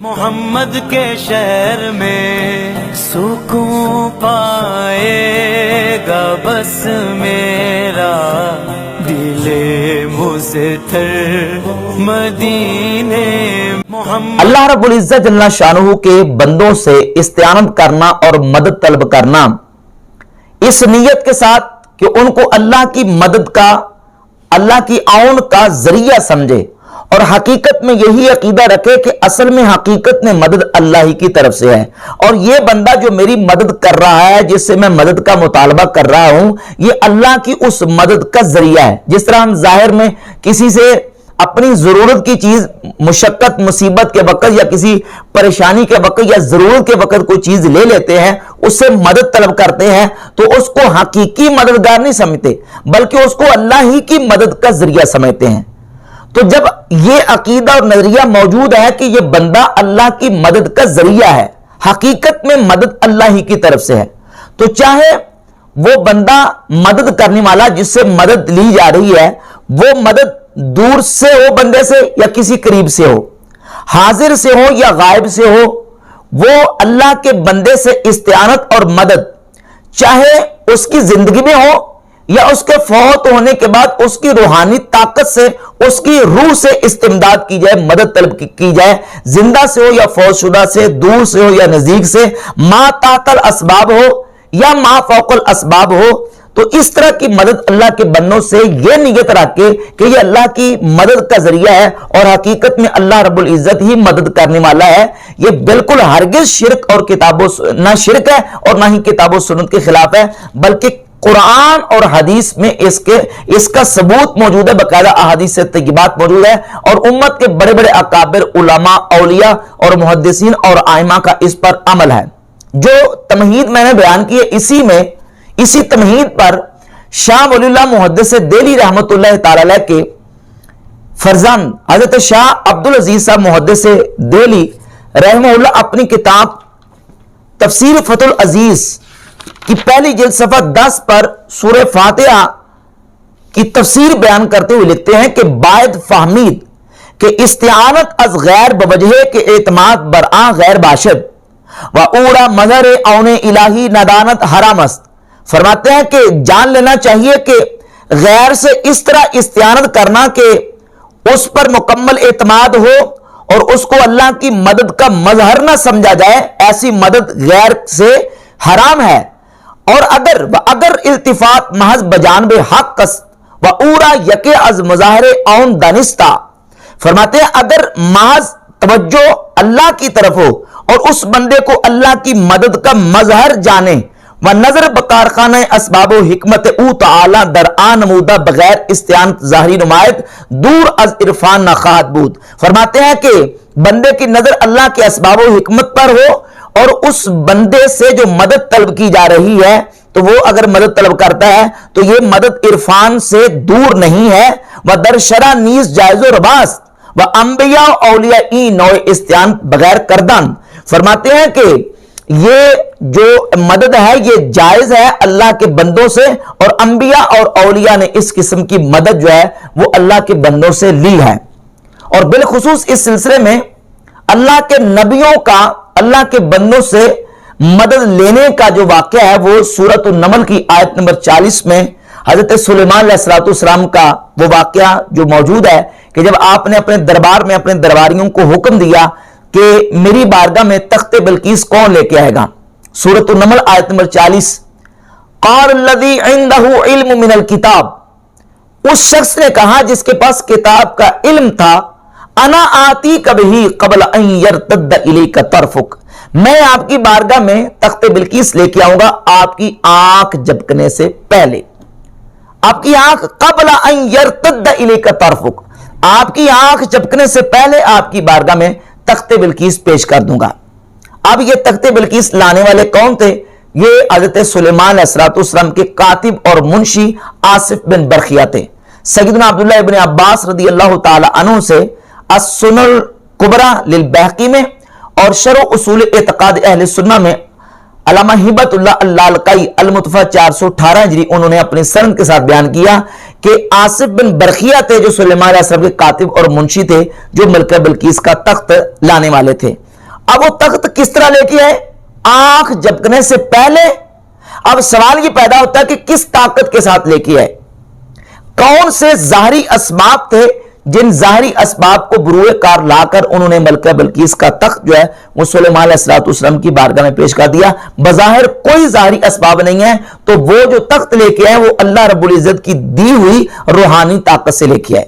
محمد کے شہر میں سکون پائے گا بس میرا دل مستر مدینے محمد۔ اللہ رب العزت جل شانہ کے بندوں سے استعانت کرنا اور مدد طلب کرنا اس نیت کے ساتھ کہ ان کو اللہ کی مدد کا، اللہ کی عون کا ذریعہ سمجھے اور حقیقت میں یہی عقیدہ رکھے کہ اصل میں حقیقت میں مدد اللہ ہی کی طرف سے ہے، اور یہ بندہ جو میری مدد کر رہا ہے، جس سے میں مدد کا مطالبہ کر رہا ہوں، یہ اللہ کی اس مدد کا ذریعہ ہے۔ جس طرح ہم ظاہر میں کسی سے اپنی ضرورت کی چیز مشقت مصیبت کے وقت یا کسی پریشانی کے وقت یا ضرورت کے وقت کوئی چیز لے لیتے ہیں، اس سے مدد طلب کرتے ہیں، تو اس کو حقیقی مددگار نہیں سمجھتے بلکہ اس کو اللہ ہی کی مدد کا ذریعہ سمجھتے ہیں۔ تو جب یہ عقیدہ اور نظریہ موجود ہے کہ یہ بندہ اللہ کی مدد کا ذریعہ ہے، حقیقت میں مدد اللہ ہی کی طرف سے ہے، تو چاہے وہ بندہ مدد کرنے والا جس سے مدد لی جا رہی ہے وہ مدد دور سے ہو بندے سے یا کسی قریب سے ہو، حاضر سے ہو یا غائب سے ہو، وہ اللہ کے بندے سے استعانت اور مدد چاہے اس کی زندگی میں ہو یا اس کے فوت ہونے کے بعد اس کی روحانی طاقت سے، اس کی روح سے استمداد کی جائے، مدد طلب کی جائے، زندہ سے ہو یا فوت شدہ سے، دور سے ہو یا نزدیک سے، ما تحت الاسباب ہو یا ما فوق الاسباب ہو، تو اس طرح کی مدد اللہ کے بندوں سے یہ نیت رکھ کے کہ یہ اللہ کی مدد کا ذریعہ ہے اور حقیقت میں اللہ رب العزت ہی مدد کرنے والا ہے، یہ بالکل ہرگز شرک اور نہ شرک ہے اور نہ ہی کتاب و سنت کے خلاف ہے، بلکہ قرآن اور حدیث میں اس کا ثبوت موجود ہے، باقاعدہ احادیث سے طیبات موجود ہے، اور امت کے بڑے بڑے اکابر علماء اولیاء اور محدثین اور ائمہ کا اس پر عمل ہے۔ جو تمہید میں نے بیان کی ہے، اسی تمہید پر شاہ ولی اللہ محدث دہلی رحمت اللہ تعالی علیہ کے فرزند حضرت شاہ عبدالعزیز صاحب محدث دہلی رحمہ اللہ اپنی کتاب تفسیر فتح العزیز کی پہلی جلد صفحہ 10 پر سورہ فاتحہ کی تفسیر بیان کرتے ہوئے لکھتے ہیں کہ باید فہمید کہ استعانت از غیر بوجہ کے اعتماد برآں غیر باشد و اوڑا مظہر اون الہی ندانت حرام است۔ فرماتے ہیں کہ جان لینا چاہیے کہ غیر سے اس طرح استعانت کرنا کہ اس پر مکمل اعتماد ہو اور اس کو اللہ کی مدد کا مظہر نہ سمجھا جائے، ایسی مدد غیر سے حرام ہے، اور اگر التفات محض بجانب حق و اورا یکے از مظاہر اون دانستہ، فرماتے ہیں اگر محض توجہ اللہ کی طرف ہو اور اس بندے کو اللہ کی مدد کا مظہر جانے و نظر بکارخانہ اسباب و حکمت او تعالی در آن نمودہ بغیر استعانت ظاہری نمائد دور از عرفان نہ خواہد بود۔ فرماتے ہیں کہ بندے کی نظر اللہ کے اسباب و حکمت پر ہو اور اس بندے سے جو مدد طلب کی جا رہی ہے تو وہ اگر مدد طلب کرتا ہے تو یہ مدد عرفان سے دور نہیں ہے، وہ در شرع نیز جائز و رواست و انبیاء و اولیاء ای نوع استعانت بغیر کردن۔ فرماتے ہیں کہ یہ جو مدد ہے یہ جائز ہے اللہ کے بندوں سے، اور انبیاء اور اولیاء نے اس قسم کی مدد جو ہے وہ اللہ کے بندوں سے لی ہے، اور بالخصوص اس سلسلے میں اللہ کے نبیوں کا اللہ کے بندوں سے مدد لینے کا جو واقعہ ہے وہ سورۃ النمل کی آیت نمبر 40 میں حضرت سلیمان علیہ السلام کا وہ واقعہ جو موجود ہے کہ جب آپ نے اپنے دربار میں اپنے درباریوں کو حکم دیا کہ میری بارگاہ میں تخت بلقیس کون لے کے آئے گا، سورۃ النمل آیت نمبر 40، قال الذی عنده علم من الکتاب، اس شخص نے کہا جس کے پاس کتاب کا علم تھا، انا آتی کبھی قبل ان یرتد الیک طرفک، میں آپ کی بارگاہ میں تخت بلقیس لے کے آؤں گا آپ کی آنکھ جھپکنے سے پہلے، آپ کی آنکھ قبل ان یرتد الیک طرفک، آپ کی آنکھ جھپکنے سے پہلے آپ کی بارگاہ میں تخت بلقیس پیش کر دوں گا۔ اب یہ تخت بلقیس لانے والے کون تھے؟ یہ حضرت سلیمان علیہ السلام کے کاتب اور منشی آصف بن برخیہ تھے۔ سیدنا عبداللہ ابن عباس رضی اللہ تعالی عنہ سے السنن الکبریٰ للبیہقی میں اور شرح اصول اعتقاد اہل سنہ میں علامہ ہبت اللہ اللالکائی المتوفہ 418 ہجری انہوں نے اپنے سند کے ساتھ بیان کیا کہ آصف بن برخیہ تھے جو سلیمان علیہ السلام کے کاتب اور منشی تھے، جو ملکہ بلقیس کا تخت لانے والے تھے۔ اب وہ تخت کس طرح لے کے آئے؟ آنکھ جھپکنے سے پہلے۔ اب سوال یہ پیدا ہوتا ہے کہ کس طاقت کے ساتھ لے کے آئے؟ کون سے ظاہری اسباب تھے جن ظاہری اسباب کو بروئے کار لا کر انہوں نے ملکہ بلقیس کا تخت جو ہے وہ سلیمان علیہ الصلوۃ والسلام کی بارگاہ میں پیش کر دیا؟ بظاہر کوئی ظاہری اسباب نہیں ہے، تو وہ جو تخت لے کے آئے وہ اللہ رب العزت کی دی ہوئی روحانی طاقت سے لے کے آئے۔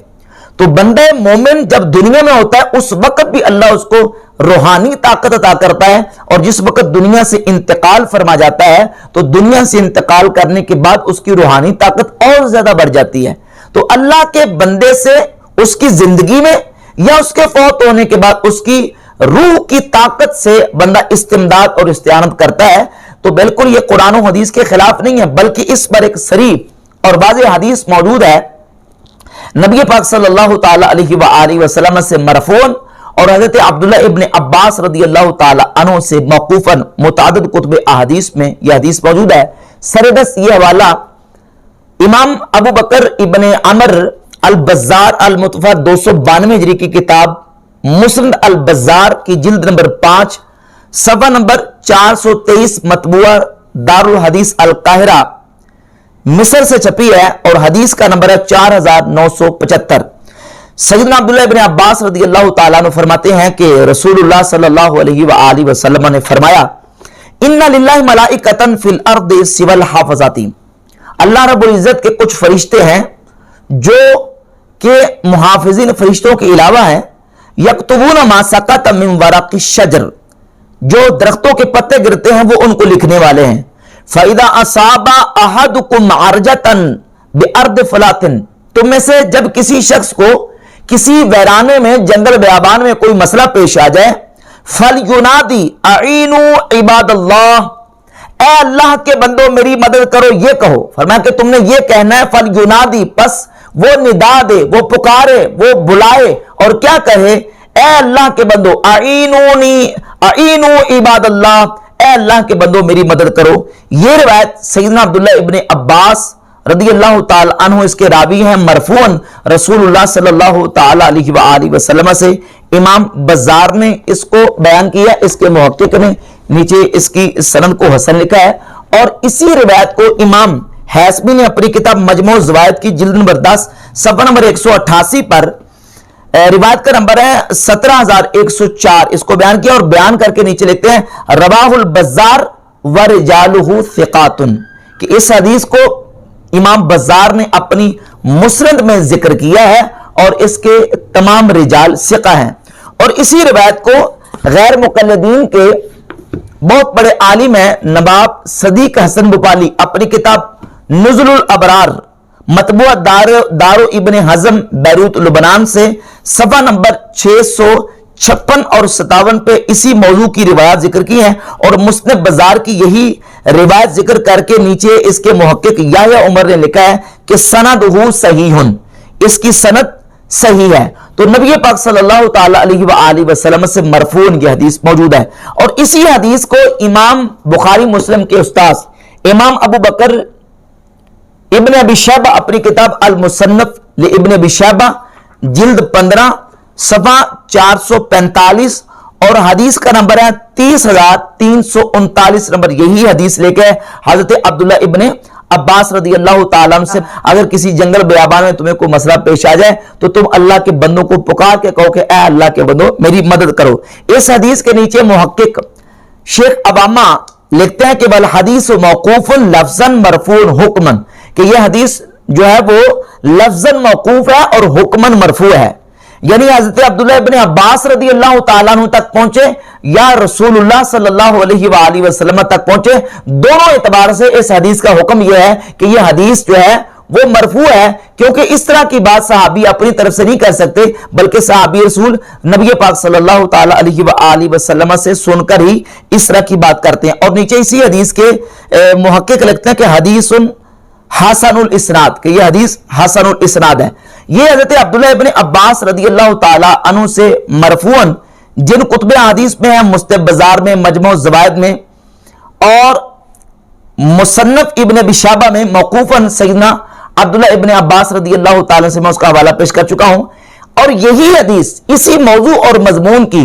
تو بندہ مومن جب دنیا میں ہوتا ہے اس وقت بھی اللہ اس کو روحانی طاقت عطا کرتا ہے، اور جس وقت دنیا سے انتقال فرما جاتا ہے تو دنیا سے انتقال کرنے کے بعد اس کی روحانی طاقت اور زیادہ بڑھ جاتی ہے۔ تو اللہ کے بندے سے اس کی زندگی میں یا اس کے فوت ہونے کے بعد اس کی روح کی طاقت سے بندہ استمداد اور استعانت کرتا ہے، تو بالکل یہ قرآن و حدیث کے خلاف نہیں ہے، بلکہ اس پر ایک صریح اور واضح حدیث موجود ہے نبی پاک صلی اللہ تعالی علیہ وآلہ وسلم سے مرفوعاً اور حضرت عبداللہ ابن عباس رضی اللہ تعالی عنہ سے موقوفاً متعدد کتب احادیث میں یہ حدیث موجود ہے۔ سردست یہ حوالہ امام ابو بکر ابن عمر البزار المتوفہ 292 ہجری کی کتاب مسند البزار کی جلد نمبر 5 صفحہ نمبر 423 مطبوعہ دار الحدیث القاہرہ مصر سے چھپی ہے، اور حدیث کا نمبر ہے 4975۔ سیدنا عبداللہ ابن عباس رضی اللہ تعالیٰ عنہ فرماتے ہیں کہ رسول اللہ صلی اللہ علیہ وآلہ وسلم نے فرمایا ان للہ ملائکۃ فی الارض سوی الحافظات، اللہ رب العزت کے کچھ فرشتے ہیں جو کہ محافظین فرشتوں کے علاوہ ہیں، یکتبون ما سقط من ورق الشجر، جو درختوں کے پتے گرتے ہیں وہ ان کو لکھنے والے ہیں۔ فَإِذَا أَصَابَ أَحَدُكُمْ عَرْجَةً بِأَرْضِ فَلَاتٍ، تم میں سے جب کسی شخص کو کسی ویرانے میں جنگل بیابان میں کوئی مسئلہ پیش آ جائے، فَلْيُنَادِي أَعِينُوا عِبَادَ اللَّهِ، اے اللہ کے بندو میری مدد کرو، یہ کہو۔ فرمایا کہ تم نے یہ کہنا ہے فَلْيُنَادِي، پس وہ ندا دے، وہ پکارے، وہ بلائے، اور کیا کہے؟ اے اللہ کے بندو اعینوا عباد اللہ، اے اللہ کے بندو میری مدد کرو۔ یہ روایت سیدنا عبداللہ ابن عباس رضی اللہ تعالی عنہ اس کے راوی ہیں مرفوعاً رسول اللہ صلی اللہ تعالی علیہ وآلہ وسلم سے۔ امام بزار نے اس کو بیان کیا، اس کے محقق نے نیچے اس کی سند کو حسن لکھا ہے، اور اسی روایت کو امام حیثمی نے اپنی کتاب مجموع الزوائد کی جلد نمبر 10 صفحہ نمبر 188 پر روایت کا نمبر ہے 17104، اس کو بیان کیا اور بیان کر کے نیچے لکھتے ہیں رواہ البزار ورجالہ ثقات، کہ اس حدیث کو امام بزار نے اپنی مسند میں ذکر کیا ہے اور اس کے تمام رجال ثقہ ہیں۔ اور اسی روایت کو غیر مقلدین کے بہت بڑے عالم ہیں نواب صدیق حسن بھوپالی اپنی کتاب نزل الابرار مطبوعہ دارو ابن حزم بیروت لبنان سے صفحہ نمبر 656 اور 57 پہ اسی موضوع کی روایات ذکر کی ہیں، اور مسند بزار کی یہی روایت ذکر کر کے نیچے اس کے محقق یحییٰ عمر نے لکھا ہے کہ سندہ صحیح، اس کی سند صحیح ہے۔ تو نبی پاک صلی اللہ تعالی علیہ وآلہ وسلم سے مرفوعاً یہ حدیث موجود ہے، اور اسی حدیث کو امام بخاری مسلم کے استاذ امام ابو بکر ابن ابی شیبہ اپنی کتاب المصنف لابن ابی شیبہ جلد 15 صفحہ 445 اور حدیث کا نمبر ہے 30,339 نمبر، یہی حدیث لے کے حضرت عبداللہ ابن عباس رضی اللہ تعالیٰ عنہ سے اگر کسی جنگل بیابان میں تمہیں کوئی مسئلہ پیش آ جائے تو تم اللہ کے بندوں کو پکار کے کہو کہ اے اللہ کے بندوں میری مدد کرو۔ اس حدیث کے نیچے محقق شیخ عبامہ لکھتے ہیں کہ بالحدیث موقوف لفظا مرفوع حکما، کہ یہ حدیث جو ہے وہ لفظا موقوف ہے اور حکما مرفوع ہے، یعنی حضرت عبداللہ ابن عباس رضی اللہ تعالیٰ عنہ تک پہنچے یا رسول اللہ صلی اللہ علیہ وآلہ وسلم تک پہنچے، دونوں اعتبار سے اس حدیث کا حکم یہ ہے کہ یہ حدیث جو ہے وہ مرفوع ہے، کیونکہ اس طرح کی بات صحابی اپنی طرف سے نہیں کر سکتے، بلکہ صحابی رسول نبی پاک صلی اللہ تعالی علیہ وآلہ وسلم سے سن کر ہی اس طرح کی بات کرتے ہیں۔ اور نیچے اسی حدیث کے محقق لکھتے ہیں کہ حدیث حسن الاسناد، کہ یہ حدیث حسن الاسناد ہے۔ یہ حضرت عبداللہ ابن عباس رضی اللہ تعالی عنہ سے مرفوعاً جن کتب حدیث میں ہیں مستب بزار میں، مجموع الزوائد میں اور مصنف ابن ابی شیبہ میں موقوفاً سیدنا عبداللہ ابن عباس رضی اللہ تعالیٰ سے میں اس کا حوالہ پیش کر چکا ہوں، اور یہی حدیث اسی موضوع اور مضمون کی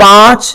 5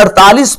48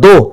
2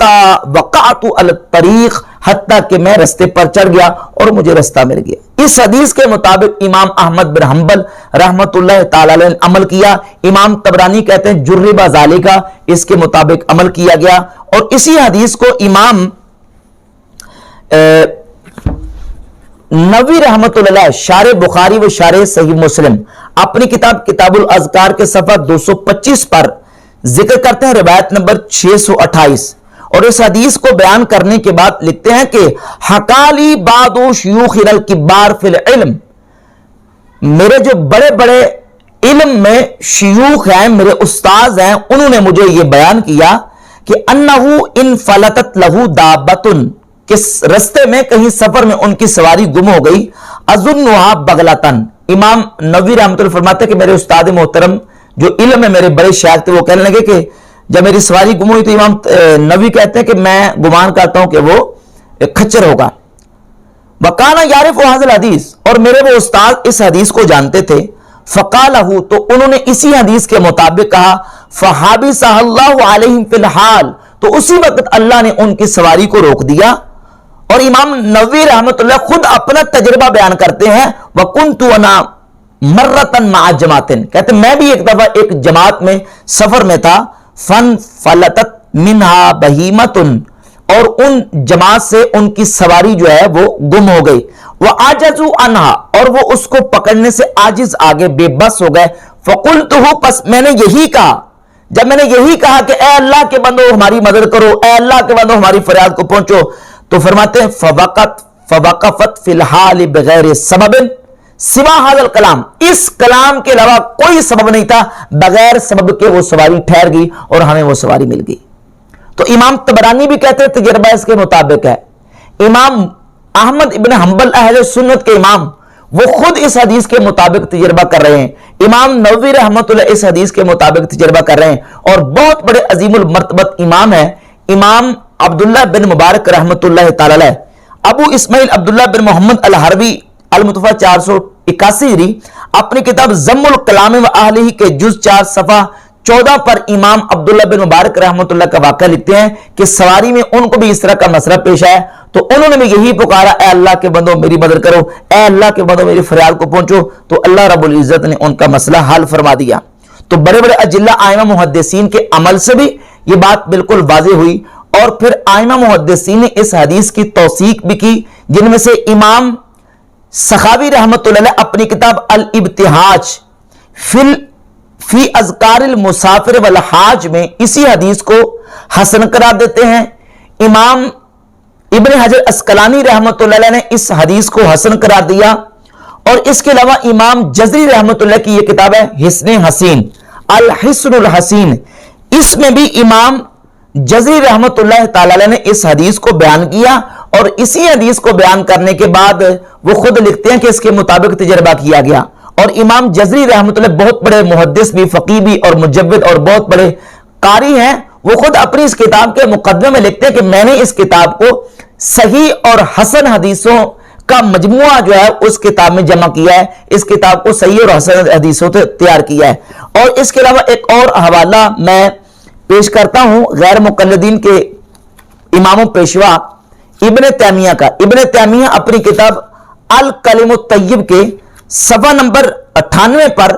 حتی وقعت علی الطریق، حتیٰ کہ میں رستے پر چڑھ گیا اور مجھے رستہ مل گیا۔ اس حدیث کے مطابق امام احمد بن حنبل رحمت اللہ تعالی علیہ نے عمل کیا۔ امام طبرانی کہتے ہیں جرب ذالک، اس کے مطابق عمل کیا گیا۔ اور اسی حدیث کو امام نووی رحمت اللہ شارح بخاری و شارح صحیح مسلم اپنی کتاب کتاب الاذکار کے صفحہ 225 پر ذکر کرتے ہیں، روایت نمبر 628، اور اس حدیث کو بیان کرنے کے بعد لکھتے ہیں کہ حقالی بعض شیوخنا الکبار فی العلم، میرے جو بڑے بڑے علم میں شیوخ ہیں، میرے استاذ ہیں، انہوں نے مجھے یہ بیان کیا کہ انہو ان فلتت لہو دابتن، کہ رستے میں کہیں سفر میں ان کی سواری گم ہو گئی، اظنھا بغلتن۔ امام نووی رحمۃ اللہ فرماتے ہیں کہ میرے استاد محترم جو علم میں میرے بڑے شیخ تھے وہ کہنے لگے کہ جب میری سواری گم ہوئی تو امام نووی کہتے ہیں کہ میں گمان کرتا ہوں کہ وہ کھچر ہوگا۔ وکانا یعرف ھذا الحدیث، اور میرے وہ استاد اس حدیث کو جانتے تھے۔ فقالہ، تو انہوں نے اسی حدیث کے مطابق کہا، فحبسہ اللہ علیہم فی الحال، تو اسی وقت اللہ نے ان کی سواری کو روک دیا۔ اور امام نووی رحمت اللہ خود اپنا تجربہ بیان کرتے ہیں، وَكُنْتُ وَنَا مَرَّةً مَعَ جَمَاعَةٍ، کہتے ہیں میں بھی ایک دفعہ ایک جماعت میں سفر میں تھا، فَانْفَلَتَتْ مِنْهَا بَهِيمَةٌ، اور ان جماعت سے ان کی سواری جو ہے وہ گم ہو گئی، وَعَجَزُوا عَنْهَا، اور وہ اس کو پکڑنے سے عاجز آگے بے بس ہو گئے، فَقُلْتُهُ، پس میں نے یہی کہا، جب میں نے یہی کہا کہ اے اللہ کے بندو ہماری مدد کرو، اے اللہ کے بندو ہماری فریاد کو پہنچو، تو فرماتے ہیں فوقفت فی الحال بغیر سبب سوا ھذا الکلام، اس کلام کے علاوہ کوئی سبب نہیں تھا، بغیر سبب کے وہ سواری ٹھہر گئی اور ہمیں وہ سواری مل گئی۔ تو امام طبرانی بھی کہتے ہیں تجربہ اس کے مطابق ہے۔ امام احمد ابن حنبل اہل سنت کے امام وہ خود اس حدیث کے مطابق تجربہ کر رہے ہیں، امام نووی رحمت اللہ اس حدیث کے مطابق تجربہ کر رہے ہیں، اور بہت بڑے عظیم المرتبت امام ہیں امام عبداللہ بن مبارک رحمت اللہ تعالی علیہ، ابو اسماعیل عبداللہ بن محمد الحربی المتوفہ 481 ہجری اپنی کتاب ذم الکلام و اہلہ کے جز 4 صفحہ 14 پر امام عبداللہ بن مبارک رحمت اللہ کا واقعہ لکھتے ہیں کہ سواری میں ان کو بھی اس طرح کا مسئلہ پیش آیا، تو انہوں نے بھی یہی پکارا، اے اللہ کے بندو میری مدد کرو، اے اللہ کے بندو میری فریاد کو پہنچو، تو اللہ رب العزت نے ان کا مسئلہ حل فرما دیا۔ تو بڑے بڑے اجلہ ائمہ محدثین کے عمل سے بھی یہ بات بالکل واضح ہوئی، اور پھر ائمہ محدثین نے اس حدیث کی توثیق بھی کی، جن میں سے امام سخاوی رحمت اللہ علیہ اپنی کتاب الابتہاج فی اذکار المسافر والحاج میں اسی حدیث کو حسن قرار دیتے ہیں۔ امام ابن حجر اسقلانی رحمت اللہ علیہ نے اس حدیث کو حسن قرار دیا، اور اس کے علاوہ امام جزری رحمت اللہ کی یہ کتاب ہے حسن حسین، الحسن الحسین، اس میں بھی امام جزری رحمت اللہ تعالی علیہ نے اس حدیث کو بیان کیا، اور اسی حدیث کو بیان کرنے کے بعد وہ خود لکھتے ہیں کہ اس کے مطابق تجربہ کیا گیا۔ اور امام جزری رحمت اللہ بہت بڑے محدث بھی، فقیہ بھی اور مجود اور بہت بڑے قاری ہیں، وہ خود اپنی اس کتاب کے مقدمے میں لکھتے ہیں کہ میں نے اس کتاب کو صحیح اور حسن حدیثوں کا مجموعہ جو ہے اس کتاب میں جمع کیا ہے، اس کتاب کو صحیح اور حسن حدیثوں سے تیار کیا ہے۔ اور اس کے علاوہ ایک اور حوالہ میں پیش کرتا ہوں غیر مقلدین کے امام و پیشوا ابن تیمیہ کا۔ ابن تیمیہ اپنی کتاب الکلم الطیب کے صفحہ نمبر 98 پر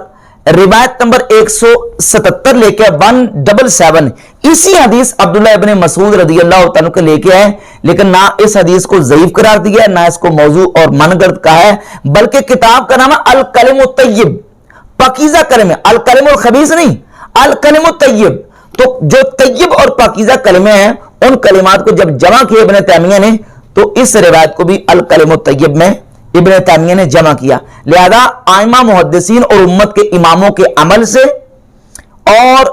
روایت نمبر 177 لے کے 177 اسی حدیث عبداللہ ابن مسعود رضی اللہ تعالیٰ کے لے کے آئے، لیکن نہ اس حدیث کو ضعیف قرار دیا ہے، نہ اس کو موضوع اور منگرد کہا ہے، بلکہ کتاب کا نام ہے الکلم الطیب، پاکیزہ کلمے، الکلم الخبیث نہیں، الکلم الطیب۔ تو جو طیب اور پاکیزہ کلمے ہیں ان کلمات کو جب جمع کیا ابن تیمیہ نے، تو اس روایت کو بھی الکلم الطیب میں ابن تیمیہ نے جمع کیا۔ لہذا ائمہ محدثین اور امت کے اماموں کے عمل سے اور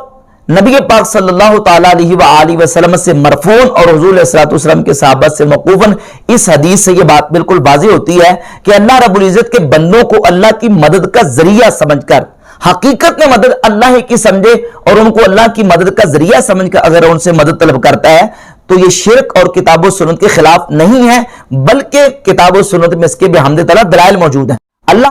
نبی پاک صلی اللہ تعالی علیہ وآلہ وسلم سے مرفوعاً اور حضور علیہ الصلوۃ والسلام کے صحابہ سے موقوفاً اس حدیث سے یہ بات بالکل واضح ہوتی ہے کہ اللہ رب العزت کے بندوں کو اللہ کی مدد کا ذریعہ سمجھ کر، حقیقت میں مدد اللہ ہی کی سمجھے اور ان کو اللہ کی مدد کا ذریعہ سمجھ کر اگر ان سے مدد طلب کرتا ہے تو یہ شرک اور کتاب و سنت کے خلاف نہیں ہے، بلکہ کتاب و سنت میں اس کے بھی حمد تعالیٰ دلائل موجود ہیں۔ اللہ